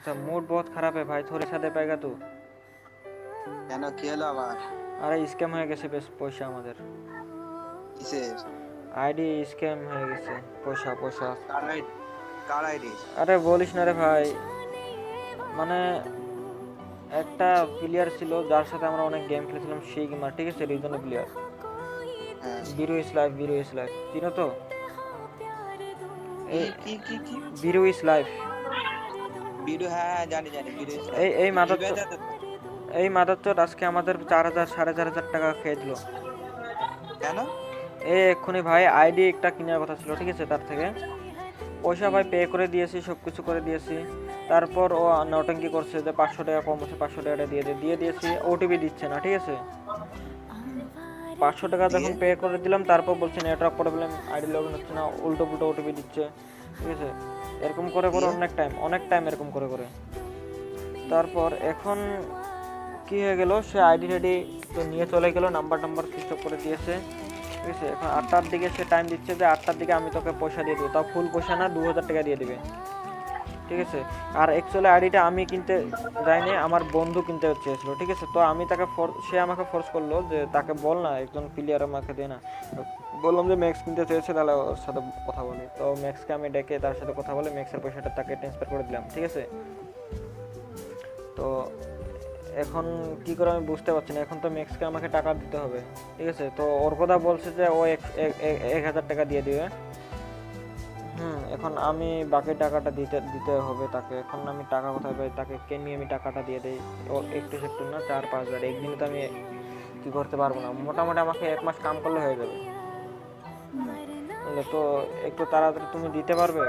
तो मूड बहुत खराब है भाई, थोड़े सादे पाएगा तू। কেন কি হলো আবার? আরে স্ক্যাম হয়ে গেছে বেশ পয়সা আমাদের। কিসের? আইডি স্ক্যাম হয়ে গেছে, পয়সা পয়সা। কার আইডি? কার আইডি? আরে বলিস না রে ভাই, মানে একটা প্লেয়ার ছিল যার সাথে আমরা অনেক গেম খেলেছিলাম, সেই গেমার, ঠিক আছে, রিজনে প্লেয়ার। হ্যাঁ। বিরু ইস লাইফ, বিরু ইস লাইফ, চিনো তো? কি এই কি কি কি? বিরু ইস লাইফ। ভিডিও, হ্যাঁ হ্যাঁ, জানি জানি ভিডিও এই এই মাদার ইভেন্ট আছে তো? এই মাদারচোদ আজকে আমাদের 4,000 4,500 টাকা খেয়ে দিল। কেন? এই এক্ষুনি ভাই আইডি একটা কেনার কথা ছিল, ঠিক আছে, তার থেকে পয়সা ভাই পে করে দিয়েছি, সব কিছু করে দিয়েছি। তারপর ও নটঙ্কি করছে যে 500 টাকা কম আছে, 500 টাকাটা দিয়ে দিয়েছি, ওটিপি দিচ্ছে না, ঠিক আছে। 500 টাকা দিয়ে যখন পে করে দিলাম, তারপর বলছে network problem, ID log in হচ্ছে না, উল্টো পুল্টো ওটিপি দিচ্ছে, ঠিক আছে। এরকম করে করে দিয়ে অনেক টাইম এরকম করে করে তারপর এখন কি হয়ে গেল, সে আইডি টাইডি তো নিয়ে চলে গেল, নাম্বার সুইচ অফ করে দিয়েছে, ঠিক আছে। এখন 8টার দিকে সে টাইম দিচ্ছে যে 8টার দিকে আমি তোকে পয়সা দিয়ে দেবো, তাও ফুল পয়সা না, 2,000 টাকা দিয়ে দিবে, ঠিক আছে। আর অ্যাকচুয়ালি আইডিটা আমি কিনতে যাইনি, আমার বন্ধু কিনতে চেয়েছিল, ঠিক আছে। তো আমি তাকে সে আমাকে ফোর্স করলো যে তাকে বল না, একজন প্লেয়ার আমাকে দে না। বললাম যে ম্যাক্স কিনতে চেয়েছে, তাহলে ওর সাথে কথা বলি। তো ম্যাক্সকে আমি ডেকে তার সাথে কথা বলে ম্যাক্সের পয়সাটা তাকে ট্রান্সফার করে দিলাম, ঠিক আছে। তো এখন কি করে আমি বুঝতে পারছি না, এখন তো ম্যাক্সকে আমাকে টাকা দিতে হবে, ঠিক আছে। তো ওর কথা বলছে যে ও 1,000 টাকা দিয়ে দিবে। এখন আমি বাকি টাকাটা দিতে দিতে হবে তাকে। এখন আমি টাকা কোথায় পাই, তাকে কে নিয়ে আমি টাকাটা দিয়ে দিই। ও একটু সেটু না, 4-5 হাজার, একদিনে তো আমি কি করতে পারবো না, মোটামুটি আমাকে 1 মাস কাম করলে হয়ে যাবে, বুঝলে? তো একটু তাড়াতাড়ি তুমি দিতে পারবে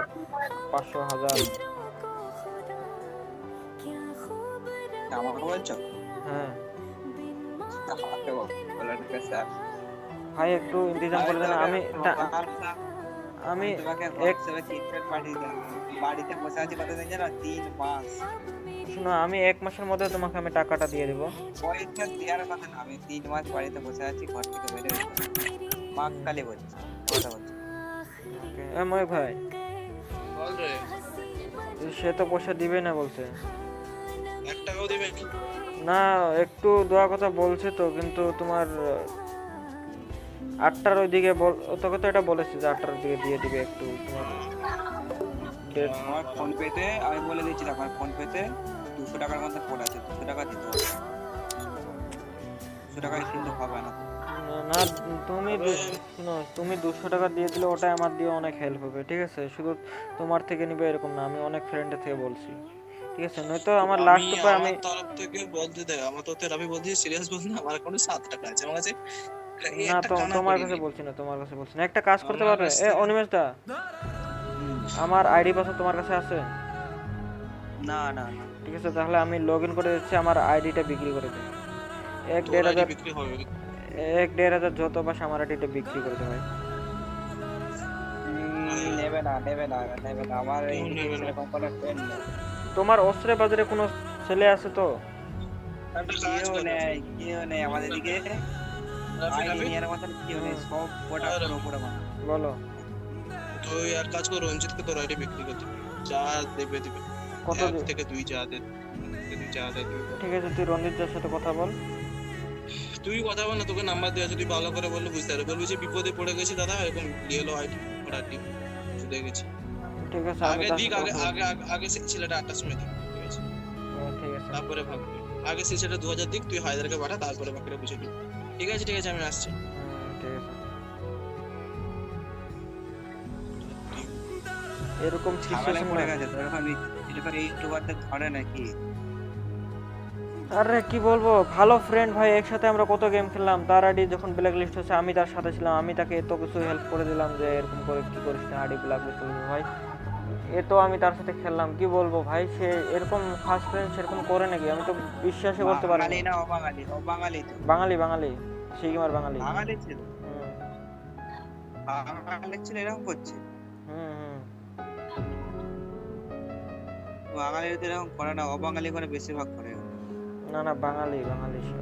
500 1000? আমাকে বলছো? হ্যাঁ আমাকে বলো, ঠিক আছে স্যার। ভাই, একটু ইন্তজাম করে দেন। আমি তোমাকে এক হোয়াটসঅ্যাপে স্ক্রিনশট পাঠিয়ে দিলাম। বাড়িতে বসে আছি কতদিন জানো? 3 মাস। শোনো, আমি 1 মাসের মধ্যে তোমাকে আমি টাকাটা দিয়ে দেবো। পয়সা দেওয়ার কথা না, আমি 3 মাস বাড়িতে বসে আছি, ঘর থেকে বেরোতে পারছি না। বাককালে বলছি, কথা বলছি। ওকে, ময় ভাই, বল রে। সে তো পয়সা দিবে না বলছে। 1 টাকাও দিবে কি? না, একটু দেওয়ার কথা বলছে তো, কিন্তু তোমার 8টার ওইদিকে তোকে তো এটা বলেছে যে 8টার দিকে দিয়ে দিবে, একটু তোমার ডেট। আমার ফোন পেতে আমি বলে দিচ্ছি, আমার ফোন পেতে 200 টাকার মধ্যে পড়ে আছে, 200 টাকা দিতে হবে। 200 টাকায় কিন্তু হবে না। না, তুমি শোনো, তুমি 200 টাকা দিয়ে দিলে ওটাই আমার দিয়ে অনেক হেল্প হবে, ঠিক আছে। শুধু তোমার থেকে নিবে এরকম না, আমি অনেক ফ্রেন্ডের থেকে বলছি, ঠিক আছে। নয়তো আমার আমি লাস্ট উপায় আমি আমার তরফ থেকে বলতে দেখ, আমার তো আমি বলছি সিরিয়াস বলছি না, আমার অ্যাকাউন্টে 7 টাকা আছে, আমার কাছে এই না, একটা কানা তোমার কাছে করিনি বলছি না, একটা কাজ করতে আমার পারবে, কাছ থেকে। অনিমেষ দা, হুম। আমার আইডি পাসওয়ার্ড তোমার কাছে আছে? না না না, ঠিক আছে, তাহলে আমি লগ ইন করে দিচ্ছি, আমার আইডিটা বিক্রি করে দিই। এক তোর দেড় আইডি হাজার বিক্রি হবে? 1-1.5 হাজার যত পাস আমার আইডিটা বিক্রি করে দে ভাই। নেবে না নেবে না নেবে না, আমার কেউ এইদিকে নেবে না। সেরকম কোনো ফ্রেন্ড নেই। তোমার অস্ত্রের বাজারে কোনো ছেলে আছে তো? একটা কাজ কর রাফি। কেউ নেই আমাদের দিকে। রাফি আইডি রাফি নেওয়ার মতন কেউ নেই, সব গোটা পুরো পুরো মানুষ। বলো। তুই এক কাজ কর, রঞ্জিতকে তোর আইডি বিক্রি করতে দিবি। যা দেবে দিবে, কত 1 থেকে 2 যা দে, 2 যা দে দিবে। ঠিক আছে, তুই রঞ্জিতের সাথে কথা বল। তুই কথা বল না, তোকে নাম্বার দেওয়া আছে, তুই ভালো করে বললে বুঝতে পারবি। বলবি যে বিপদে পড়ে গেছি দাদা, এখন নিয়ে এলো আইডি, ওর আইডি বুঝতে গেছি। ঠিক আছে, আমি আগে তার দিক, সাথে আগে কথা বলবো। আগে আগে আগে সেই ছেলেটা 8টার সময় দিক, ঠিক আছে? ঠিক আছে। তারপরে ভাববি। আগে সেই ছেলেটা 2000 দিক, তুই হায়দারকে পাঠা, তারপরে বাকিটা বুঝে নিবি। ঠিক আছে ঠিক আছে, আমি আসছি। ঠিক আছে, এরকম ঝামেলায় সিচুয়েশন পড়ে না। গেছে তো, এরকম এরকম ইউটিউবারদের ধরে নাকি? আরে কি বলবো, ভালো ফ্রেন্ড ভাই, একসাথে আমরা কত গেম খেললাম। তার আইডি যখন ব্ল্যাক লিস্ট হচ্ছে, আমি তার সাথে ছিলাম, আমি তাকে এত কিছু হেল্প করে দিলাম যে এরকম করে কি করিস না, আইডি ব্ল্যাক লিস্ট হয়ে ভাই। এ তো আমি তার সাথে খেললাম, কি বলবো ভাই, সে এরকম ফার্স্ট ফ্রেন্ড সেরকম করে নাকি? আমি তো বিশ্বাসই করতে পারি বাঙালি না। না অবাঙালি? অবাঙালি তো। বাঙালি, বাঙালি, সেই গেমার বাঙালি। বাঙালি ছিল, হুম বাঙালি ছিল এরকম করছে? হুম হুম বাঙালি তো এরকম করে না, অবাঙালি করে বেশিরভাগ করে। না না, বাঙালি, বাঙালি সে।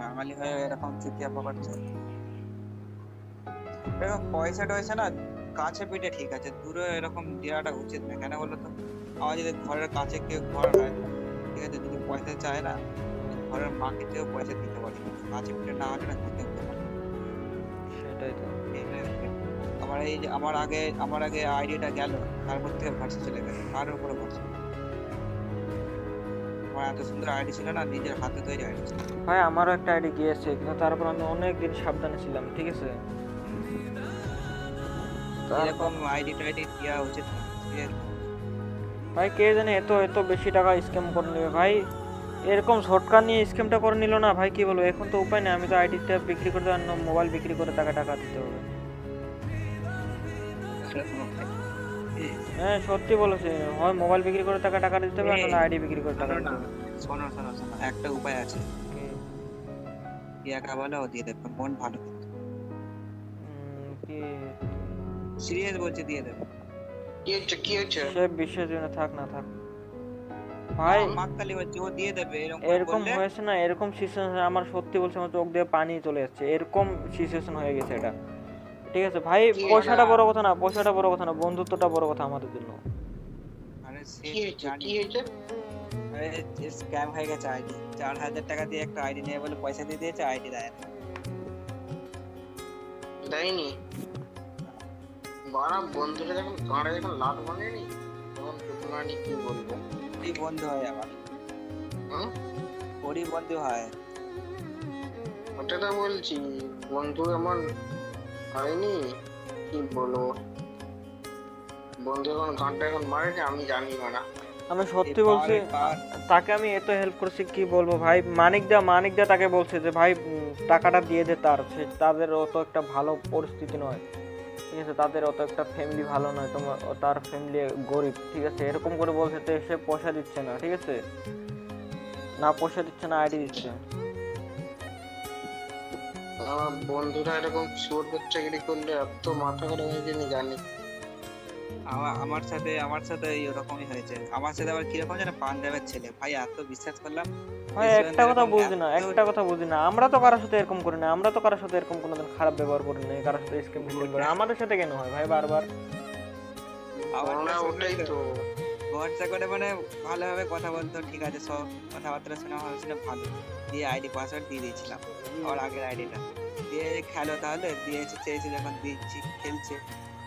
বাঙালি হয়ে এরকম চুতিয়া পকাচ্ছে। এরকম পয়সা টয়সা না কাছে পিঠে ঠিক আছে, দূরে এরকম দেওয়াটা উচিত না, কেন বলো তো? আমার যদি ঘরের কাছে কেউ ঘর হয়, ঠিক আছে, যদি পয়সা চায় না, ঘরের মাকে কেউ পয়সা দিতে পারে, কাছে পিঠে না হলে না দিতে পারে। সেটাই তো। আমার এই যে আমার আগে আইডিটা গেল, তারপর থেকে ভরসা চলে গেল, কার উপরে ভরসা? আমার এত সুন্দর আইডি ছিল না, নিজের হাতে তৈরি আইডি ছিল। ভাই আমারও একটা আইডি গিয়েছে, কিন্তু তারপর আমি অনেক দিন সাবধানে ছিলাম, ঠিক আছে। এরকম আইডি টাইডি দেওয়া উচিত না। ভাই কে জানে এত এত বেশি টাকা স্ক্যাম করে নেবে ভাই, এরকম শর্টকাট নিয়ে স্ক্যামটা করে নিল না ভাই, কি বলবো, এখন তো উপায় নেই, আমি তো আইডিটা বিক্রি করে দেওয়ার মোবাইল বিক্রি করে টাকা দিতে হবে। হ্যাঁ সত্যি বলেছে, হয় মোবাইল বিক্রি করে টাকা দিতে হবে, নাহলে আইডি বিক্রি করে টাকা দিতে হবে। শোনো, একটা উপায় আছে, একা বলে ও দিয়ে দেবে, মন ভালো। কি সিরিয়াস বলছে, দিয়ে দেবে। কি হচ্ছে সে বিশ্বাস জন্য থাক না থাক ভাই, মাকতালি হচ্ছে, ও দিয়ে দেবে। এরকম হয়েছে না, এরকম সিচুয়েশন আমার সত্যি বলছে, আমার চোখ দিয়ে পানি চলে যাচ্ছে, এরকম সিচুয়েশন হয়ে গেছে এটা, ঠিক আছে ভাই। পয়সাটা বড় কথা না, পয়সাটা বড় কথা না, বন্ধুত্বটা বড় কথা আমাদের জন্য। আরে সে কি হয়েছে জানি, কি হয়েছে আরে স্ক্যাম হয়ে গেছে আইডি। 4000 টাকা দিয়ে একটা আইডি নিয়ে বলে পয়সা দিয়ে দিয়েছে, আইডি দেয় না। দেয়নি বাড়া, বন্ধুরা যখন গাঁড়ে যখন লাট বানেনি তখন প্রতিমানি কি বলবো। ওরই বন্ধু হয় আবার, হুম? ওরই বন্ধু হয়। ওটা তো বলছি, বন্ধু এমন হয়নি, কি বলবো, বন্ধু এখন গানটা এখন মারেনি, আমি জানি না। আমি সত্যি বলছি, তাকে আমি এত হেল্প করছি কি বলবো ভাই। মানিক দা তাকে বলছে যে ভাই টাকাটা দিয়ে দে তার, তাদের অত একটা ভালো পরিস্থিতি নয়, ঠিক আছে, তাদের অত একটা ফ্যামিলি ভালো নয়, তোমার তার ফ্যামিলি গরিব, ঠিক আছে, এরকম করে বলছে, তো সে পয়সা দিচ্ছে না, ঠিক আছে, না পয়সা দিচ্ছে না আইডি দিচ্ছে। আমার বন্ধুরা এরকম চোর চাকরি করলে এত মাথা খারাপ হয়ে যায় জানি। আমার সাথে এরকমই হয়েছে। আমার সাথে আবার কিরকম জানো, পাঞ্জাবের ছেলে ভাই, এত বিশ্বাস করলাম ভাই একটা কথা বুঝি না, আমরা তো কারোর সাথে এরকম করি না, আমরা তো কারোর সাথে এরকম কোনোদিন খারাপ ব্যবহার করি না, কারোর সাথে স্ক্যাম করি, আমাদের সাথে কেন হয় ভাই বারবার? ওটাই তো, ভরসা করে মানে ভালোভাবে কথা বলতো, ঠিক আছে, সব কথাবার্তা শোনা হয়েছিল ভালো, দিয়ে আইডি পাসওয়ার্ড দিয়ে দিয়েছিলাম, আর আগের আইডিটা দিয়ে খেলো, তাহলে দিয়েছে, চেয়েছে যখন দিচ্ছি, খেলছে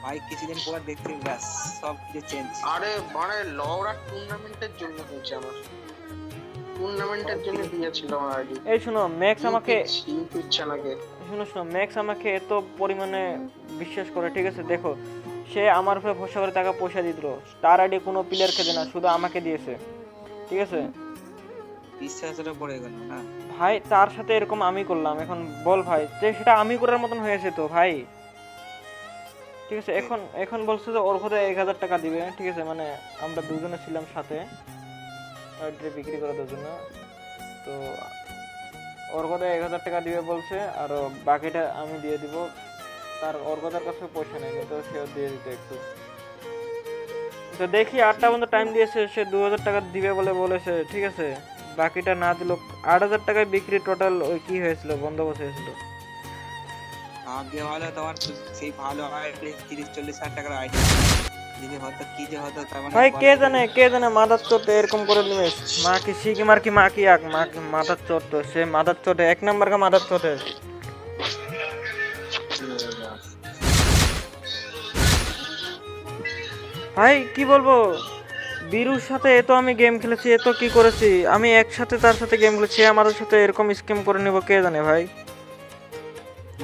ভাই, কিছুদিন পর দেখতে ব্যাস সব কিছু চেঞ্জ। আরে মানে লওরা টুর্নামেন্টের জন্য হয়েছে, আমার টুর্নামেন্টের জন্য দিয়েছিল আমার আইডি। এই শুনো ম্যাক্স আমাকে নাকি শুনো ম্যাক্স আমাকে এত পরিমাণে বিশ্বাস করে, ঠিক আছে, দেখো সে আমার উপরে ভরসা করে টাকা পয়সা দিয়ে দিল, তার আইডি কোনো প্লেয়ারকে দেয় না, শুধু আমাকে দিয়েছে, ঠিক আছে, বিশ্বাসের পড়ে গেল না ভাই। তার সাথে এরকম আমি করলাম, এখন বল ভাই, যে সেটা আমি করার মতন হয়েছে তো ভাই, ঠিক আছে। এখন বলছে যে ওর ঘরে 1000 টাকা দিবে, ঠিক আছে, মানে আমরা দুজনে ছিলাম সাথে আইডি বিক্রি করার জন্য, তো ওর ঘরে 1000 টাকা দিবে বলছে, আর বাকিটা আমি দিয়ে দিব, তার ওর কথার কাছে পয়সা নেই, কিন্তু সেও দিয়ে দিতে একটু, তো দেখি 8টা পর্যন্ত টাইম দিয়েছে, সে 2000 টাকা দিবে বলে বলেছে, ঠিক আছে, বাকিটা না দিল, 8000 টাকায় বিক্রি টোটাল ওই কি হয়েছিল, বন্দোবস্ত হয়েছিল। আগে ভালো তোমার সেই ভালো আইডি 30-40 হাজার টাকার আইডি যদি হতো, কি যে হতো, তার মানে ভাই কে জানে মাদার চোট এরকম করে নিবে, মা কি শিখি মার কি মাদার চোট, তো সে মাদার চোট 1 নাম্বার কা মাদার চোট। ভাই কি বলবো, বীরুর সাথে এত আমি গেম খেলেছি, এত কি করেছি আমি, একসাথে তার সাথে গেম খেলেছি, আমাদের সাথে এরকম স্ক্যাম করে নিব কে জানে ভাই।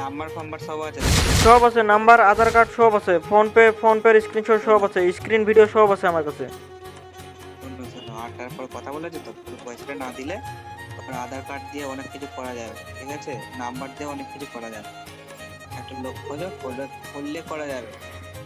নাম্বার সব আছে, সব আছে, নাম্বার, আধার কার্ড সব আছে, ফোন পের স্ক্রিনশট সব আছে, স্ক্রিন ভিডিও সব আছে আমার কাছে। আর তারপর কথা বলেছে তো, পয়সাটা না দিলে তখন আধার কার্ড দিয়ে অনেক কিছু করা যাবে, ঠিক আছে, নাম্বার দিয়ে অনেক কিছু করা যাবে, একটা লোক খোঁজো, করলে করা যাবে।